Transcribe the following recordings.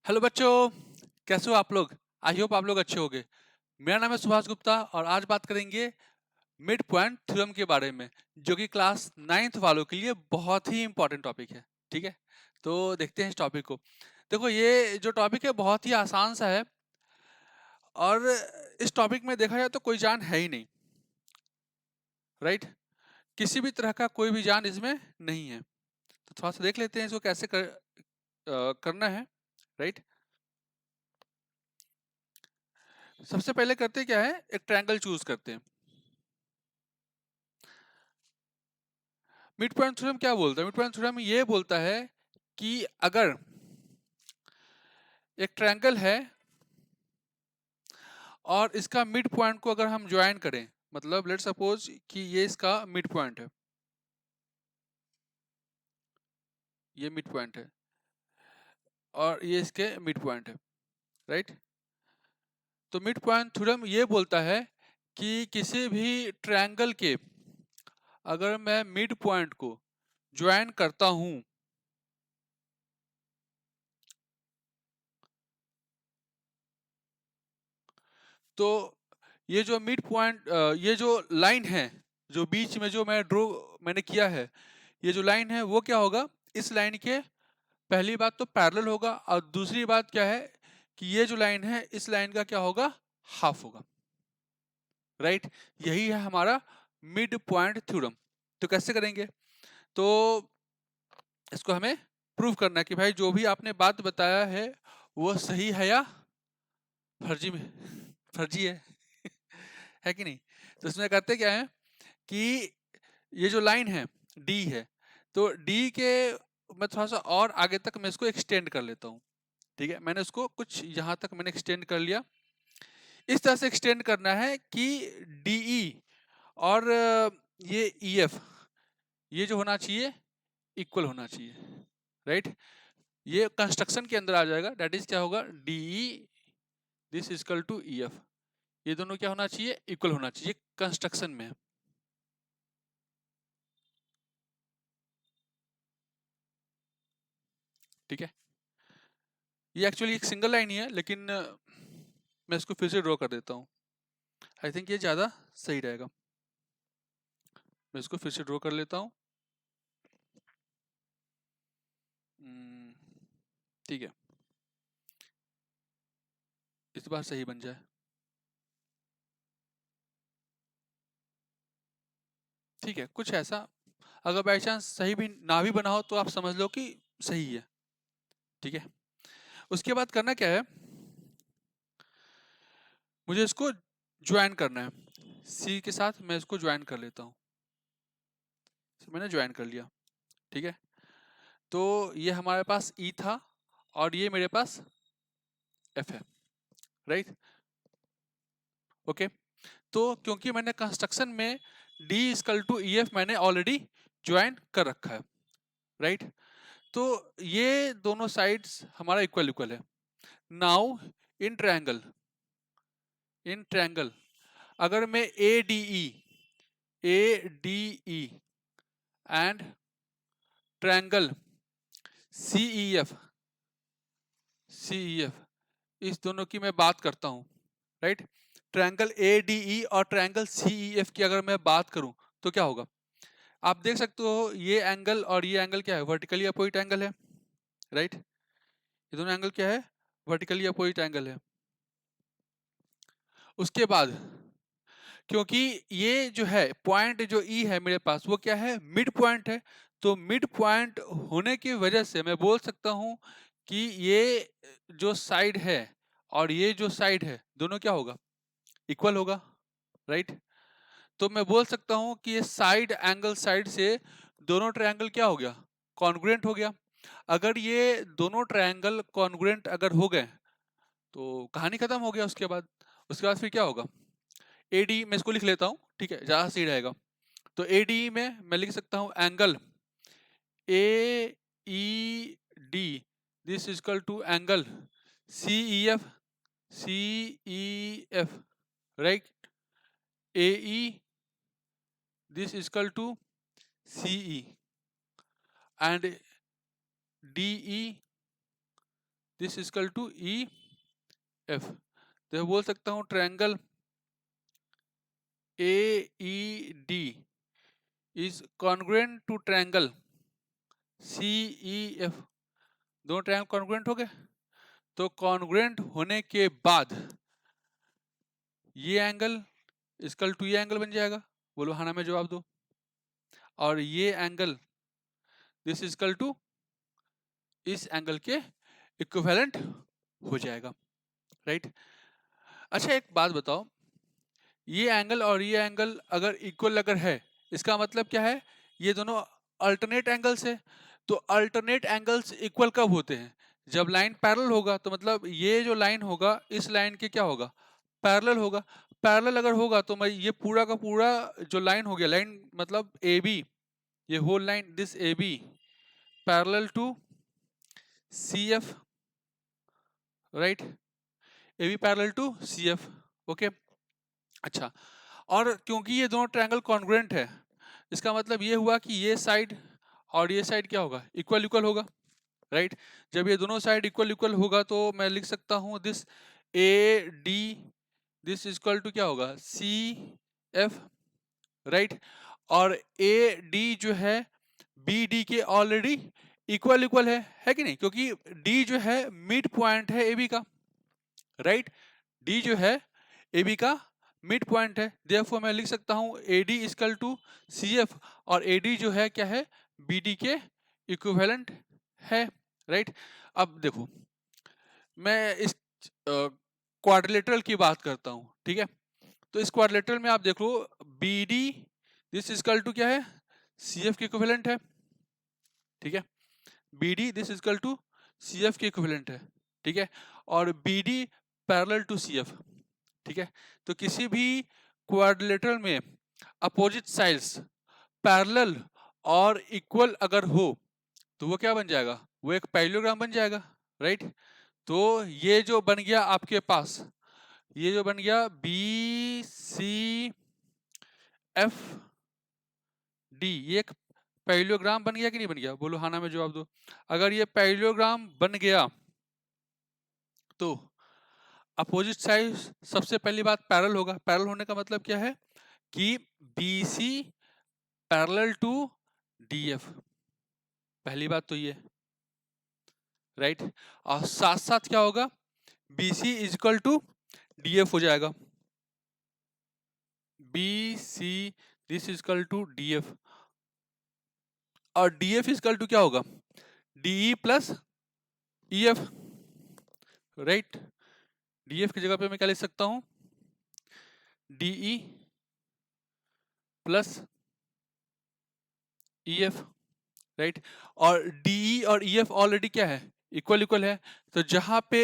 Hello बच्चों, कैसे हो आप लोग। आई होप आप लोग अच्छे होंगे। मेरा नाम है सुभाष गुप्ता और आज बात करेंगे मिड पॉइंट थ्योरम के बारे में, जो कि क्लास नाइन्थ वालों के लिए बहुत ही इंपॉर्टेंट टॉपिक है। ठीक है, तो देखते हैं इस टॉपिक को। देखो, ये जो टॉपिक है बहुत ही आसान सा है और इस टॉपिक में देखा जाए तो कोई जान है ही नहीं। राइट, किसी भी तरह का कोई भी जान इसमें नहीं है। तो थोड़ा सा देख लेते हैं इसको कैसे करना है। राइट, सबसे पहले करते क्या है, एक ट्रायंगल चूज करते हैं। मिड पॉइंट थ्योरम क्या बोलता है? मिड पॉइंट थ्योरम ये बोलता है कि अगर एक ट्रायंगल है और इसका मिड पॉइंट को अगर हम ज्वाइन करें, मतलब लेट सपोज कि ये इसका मिड पॉइंट है, ये मिड पॉइंट है और ये इसके मिड पॉइंट है। राइट, तो मिड पॉइंट थ्योरम ये बोलता है कि किसी भी ट्रायंगल के अगर मैं मिड पॉइंट को ज्वाइन करता हूं तो ये जो मिड पॉइंट, ये जो लाइन है जो बीच में जो मैंने किया है, ये जो लाइन है वो क्या होगा, इस लाइन के पहली बात तो पैरेलल होगा और दूसरी बात क्या है कि ये जो लाइन है इस लाइन का क्या होगा, हाफ होगा। राइट, यही है हमारा मिड पॉइंट थ्योरम। तो कैसे करेंगे? तो इसको हमें प्रूव करना है कि भाई जो भी आपने बात बताया है वो सही है या फर्जी में फर्जी है है कि नहीं। तो इसमें करते क्या है कि ये जो लाइन है डी है, तो डी के मैं थोड़ा सा और आगे तक मैं इसको एक्सटेंड कर लेता हूँ। ठीक है, मैंने उसको कुछ यहाँ तक मैंने एक्सटेंड कर लिया। इस तरह से एक्सटेंड करना है कि डीई और ये ईएफ ये जो होना चाहिए इक्वल होना चाहिए। राइट, ये कंस्ट्रक्शन के अंदर आ जाएगा। दैट इज क्या होगा, DE this is equal to EF, ये दोनों क्या होना चाहिए, इक्वल होना चाहिए, कंस्ट्रक्शन में है। ठीक है, ये एक्चुअली एक सिंगल लाइन ही है लेकिन मैं इसको फिर से ड्रॉ कर देता हूँ। आई थिंक ये ज़्यादा सही रहेगा। मैं इसको फिर से ड्रॉ कर लेता हूँ। ठीक है, इस बार सही बन जाए। ठीक है, कुछ ऐसा, अगर बाई चांस सही भी ना भी बना हो तो आप समझ लो कि सही है। ठीक है, उसके बाद करना क्या है, मुझे इसको ज्वाइन करना है सी के साथ। मैं इसको ज्वाइन कर लेता हूँ। मैंने ज्वाइन कर लिया। ठीक है, तो ये हमारे पास ई था और ये मेरे पास एफ है। Right, okay. तो क्योंकि मैंने कंस्ट्रक्शन में D equal to E F मैंने ऑलरेडी ज्वाइन कर रखा है। राइट, तो ये दोनों साइड्स हमारा इक्वल इक्वल है। Now in triangle, in triangle अगर मैं A D E and triangle C E F इस दोनों की मैं बात करता हूँ। Right, triangle A D E और ट्रायंगल सी ई एफ की अगर मैं बात करूं तो क्या होगा, आप देख सकते हो ये एंगल और ये एंगल क्या है, वर्टिकली अपोजिट एंगल है। राइट, ये दोनों एंगल क्या है, वर्टिकली अपोजिट एंगल है। उसके बाद क्योंकि ये जो है पॉइंट जो ई है मेरे पास वो क्या है, मिड पॉइंट है, तो मिड पॉइंट होने की वजह से मैं बोल सकता हूं कि ये जो साइड है और ये जो साइड है दोनों क्या होगा, इक्वल होगा। राइट, तो मैं बोल सकता हूं कि ये साइड एंगल साइड से दोनों ट्रायंगल क्या हो गया, कॉन्ग्रुएंट हो गया। अगर ये दोनों ट्रायंगल कॉन्ग्रुएंट अगर हो गए तो कहानी खत्म हो गया। उसके बाद फिर क्या होगा, एडी मैं इसको लिख लेता हूँ, ठीक है, ज्यादा सही रहेगा। तो एडी में मैं लिख सकता हूँ angle A E D this equal to angle C E F, C E F. Right, A E this equal to C E and D E this equal to E F. तो बोल सकता हूँ triangle A E D is congruent to triangle C E F. दोनों triangle congruent हो गए। तो कॉन्ग्रुएंट होने के बाद ये एंगल इक्वल टू ये एंगल बन जाएगा। बोलो हाँ ना में जवाब दो। और ये एंगल दिस इक्वल टू इस एंगल के इक्विवेलेंट हो जाएगा, राइट। अच्छा एक बात बताओ, ये एंगल और ये एंगल अगर इक्वल अगर है, इसका मतलब क्या है, ये दोनों अल्टरनेट एंगल्स है। तो अल्टरनेट एंगल्स इक्वल कब होते हैं? जब लाइन पैरेलल होगा। तो मतलब ये जो लाइन होगा इस लाइन के क्या होगा, पैरेलल होगा। पैरेलल अगर होगा तो मैं ये पूरा का पूरा जो लाइन हो गया, लाइन मतलब ए बी, ये whole line this A B parallel to C F, right, A B parallel to C F, okay. अच्छा, और क्योंकि ये दोनों ट्रायंगल कॉन्ग्रुएंट है, इसका मतलब ये हुआ कि ये साइड और ये साइड क्या होगा, इक्वल इक्वल होगा, राइट। जब ये दोनों साइड इक्वल इक्वल होगा तो मैं लिख सकता हूँ this A D this equal to क्या होगा, सी एफ, राइट। और ए डी जो है बी डी के ऑलरेडी इक्वल इक्वल है कि नहीं, क्योंकि डी जो है मिड पॉइंट है ए बी का, राइट। डी जो है ए बी का मिड पॉइंट है। देयरफॉर मैं लिख सकता हूँ A D equal to C F, और ए डी जो है क्या है, बी डी के इक्विवेलेंट है, राइट। अब देखो मैं इस क्वाड्रिलेटरल की बात करता हूँ, ठीक है। तो इस क्वाड्रिलेटरल में आप देखो B D this equal to क्या है, सी एफ के इक्विवेलेंट है, ठीक है। B D this equal to C F के इक्विवेलेंट है, ठीक है। और B D parallel to C F, ठीक है। तो किसी भी क्वाड्रिलेटरल में अपोजिट साइड्स पैरेलल और इक्वल अगर हो तो वो क्या बन जाएगा, वो एक पैरेललोग्राम बन जाएगा, राइट। तो ये जो बन गया आपके पास, ये जो बन गया बी सी एफ डी, ये एक पैरेललोग्राम बन गया कि नहीं बन गया, बोलो हाँ ना में जवाब दो। अगर ये पैरेललोग्राम बन गया तो अपोजिट साइड सबसे पहली बात पैरेलल होगा। पैरेलल होने का मतलब क्या है कि BC पैरेलल टू DF, पहली बात तो ये, राइट। और साथ साथ क्या होगा, BC is equal to DF हो जाएगा। BC this is equal to DF, और DF इज इक्वल टू क्या होगा, DE plus EF, right. DF की जगह पे मैं क्या लिख सकता हूं, DE प्लस EF, राइट। और DE और EF ऑलरेडी क्या है, इक्वल इक्वल है। तो जहां पे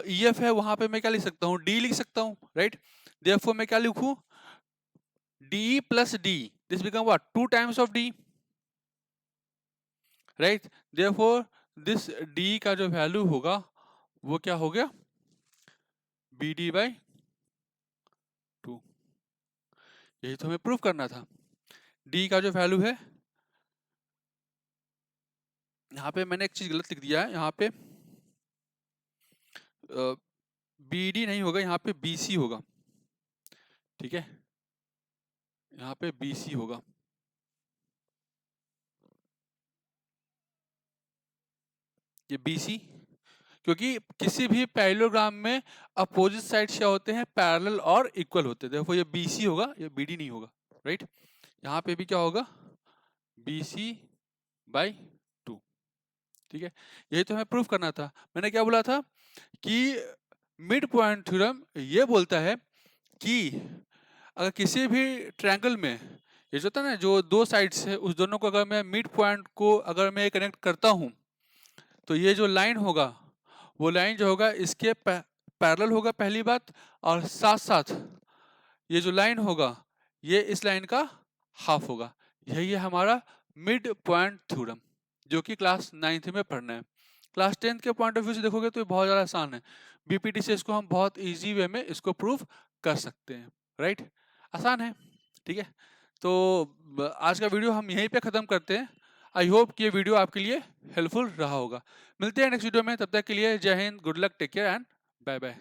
EF है वहां पे मैं क्या लिख सकता हूँ, D लिख सकता हूँ, राइट। देयरफॉर मैं क्या लिखूं, DE plus D, this become what, 2 times of D, right. Therefore this D का जो वैल्यू होगा वो क्या हो गया, BD बाई 2। यही तो हमें प्रूव करना था। D का जो वैल्यू है, यहाँ पे मैंने एक चीज गलत लिख दिया है, यहाँ पे BD नहीं होगा, यहाँ पे BC होगा, ठीक है। यहाँ पे BC होगा, ये BC, क्योंकि किसी भी पैरेललोग्राम में अपोजिट साइड्स क्या होते हैं, पैरेलल और इक्वल होते हैं। देखो ये BC होगा, ये BD नहीं होगा, राइट। यहाँ पे भी क्या होगा, BC बाई 2, ठीक है। यही तो हमें प्रूफ करना था। मैंने क्या बोला था कि मिड पॉइंट थ्योरम ये बोलता है कि अगर किसी भी ट्रायंगल में ये जो होता है ना, जो दो साइड्स है उस दोनों को अगर मैं मिड पॉइंट को अगर मैं कनेक्ट करता हूँ तो ये जो लाइन होगा वो लाइन जो होगा इसके पैरेलल होगा, पहली बात। और साथ साथ ये जो लाइन होगा ये इस लाइन का हाफ होगा। यही है हमारा मिड पॉइंट थ्योरम, जो कि क्लास 9th में पढ़ना है। क्लास 10th के पॉइंट ऑफ व्यू से देखोगे तो ये बहुत ज़्यादा आसान है। बीपीटी से इसको हम बहुत इजी वे में इसको प्रूव कर सकते हैं, राइट। आसान है, ठीक है। तो आज का वीडियो हम यहीं पे ख़त्म करते हैं। आई होप कि ये वीडियो आपके लिए हेल्पफुल रहा होगा। मिलते हैं नेक्स्ट वीडियो में, तब तक के लिए जय हिंद, good luck, take care and bye bye.